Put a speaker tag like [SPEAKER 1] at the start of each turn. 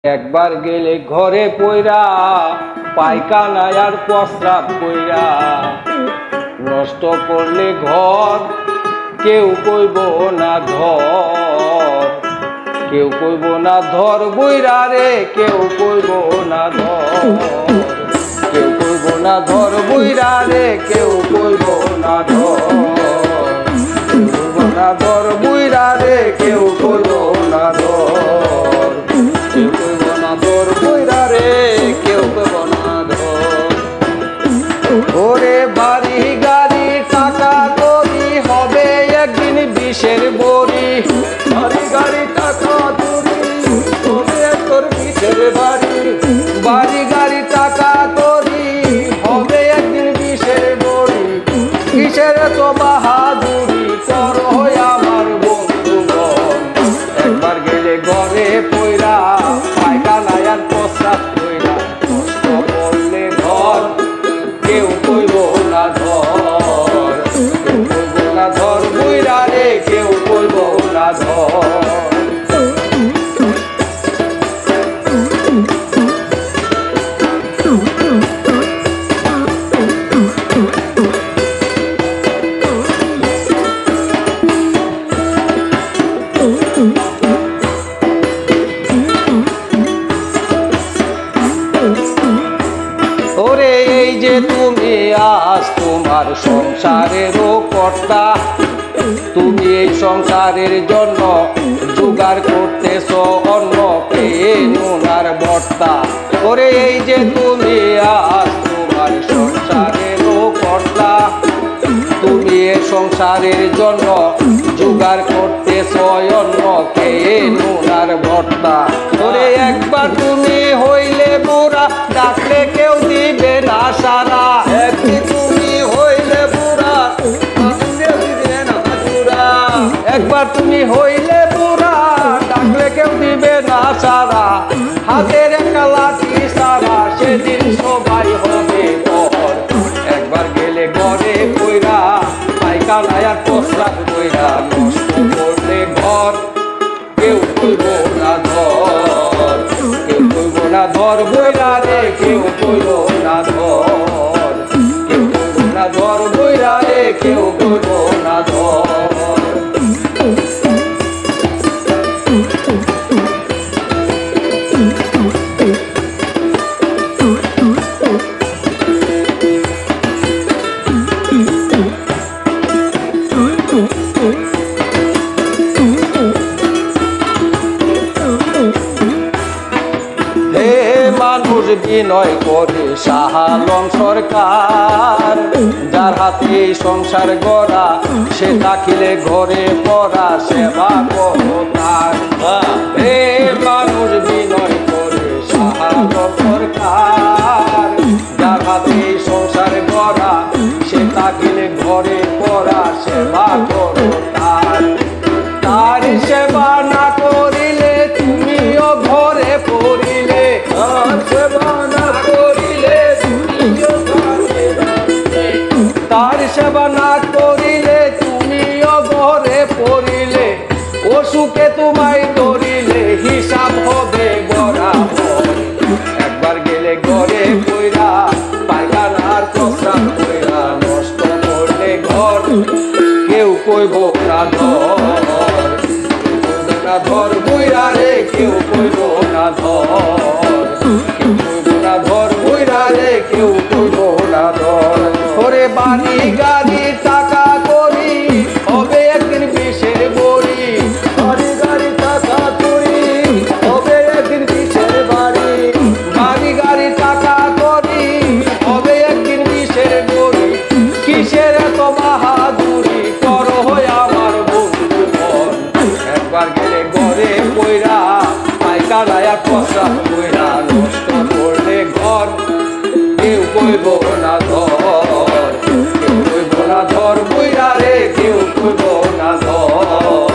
[SPEAKER 1] একবার গেলে ঘরে পইরা পায়খানা আর প্রস্রাব কইরা নষ্ট করলে ঘর কেউ কইব না ধর, কেউ কইব না ধর বইরা রে, কেউ কইব না ধর, কেউ কইব না ধর বইরা রে, কেউ কইব না ধর, কেউ কইব না ধর বইরা রে, কেউ কইব না ধর, কেউ কইব না ধর বইরা রে, কেউ কইব না ধর। ওরে বাড়ি গাড়ি টাকা করি হবে একদিন বিষের বড়ি, বাড়ি গাড়ি টাকা করি হবে তোর বিষের বাড়ি, বাড়ি গাড়ি টাকা করি হবে একদিন বিষের বড়ি, কিসের তো বাহাদুরি কর আমার বন্ধুগণ। একবার গেলে ঘরে পইরা পায়খানা আর প্রস্রাব কইরা নষ্ট করলে ঘর কেউ কইব না ধর, কেউ কইব না ধর বইরা রে, কেউ কইব না ধর। ওরে এই যে তুমি আজ তোমার সংসারেরও কর্তা, তুমি এই সংসারের জন্য জোগাড় করতেছ অন্ন পেয়ে নুনার ভর্তা। ওরে এই যে তুমি আজ তোমার সংসারেরও কর্তা, তুমি এই সংসারের জন্য জোগাড় করতেছ অন্ন পেয়ে নুনার ভর্তা। ওরে একবার তুমি হইলে বুড়া ডাকলে কেউ দিবে না সারা, একদিন তুমি হইলে বুড়া দিবে না জুড়া, একবার তুমি হইলে বুড়া ডাকলে কেউ দিবে না সারা, হাতের একটা লাঠি সারা সেদিন সবাই হবে পর। একবার গেলে ঘরে কইরা পায়খানা আর প্রস্রাব কইরা নষ্ট করলে ঘর কেউ কইব না ধর, কেউ কইব না ধর বইরা রে, কেউ কইব না ধর, কেউ কইব না ধর বইরা রে, কেউ কইব না ধর। মানুষ বিনয় করে শাহালম সরকার, যার হাতে সংসার গড়া সে থাকিলে ঘরে পড়া সেবা করো তার। হে মানুষ বিনয় করে শাহালম সরকার, যার হাতে সংসার গড়া সে থাকিলে ঘরে পড়া সেবা করো তার। তার সেবা না করিলে তুমিও ঘরে পড়িলে, সেবা না করিলে তুমিও ঘরে পড়িলে, তার সেবা না করিলে তুমিও ঘরে পড়িলে, অসুখে তোমায় ধরিলে হিসাব হবে বরাবর। একবার গেলে ঘরে কইরা পায়খানা আর প্রস্রাব কইরা নষ্ট করলে ঘর কেউ কইব না ধর, না ধর বইরা রে, কেউ কইব না ধর, কেউ কইব না ধর বইরা রে, কেউ কইব না ধর। ওরে বাড়ি গাড়ি টাকা করি হবে একদিন বিষের বড়ি, বাড়ি গাড়ি টাকা করি হবে একদিন বিষের বাড়ি, বাড়ি গাড়ি টাকা করি হবে একদিন বিষের বড়ি, কিসের এত বাহাদুরি করো আমার বন্ধুগণ। একবার গেলে ঘরে পইরা পায়খানা আর প্রস্রাব কইরা নষ্ট করলে ঘর কেউ কইব না ধর, কেউ কইব না ধর বইরা রে, কেউ কইব না ধর।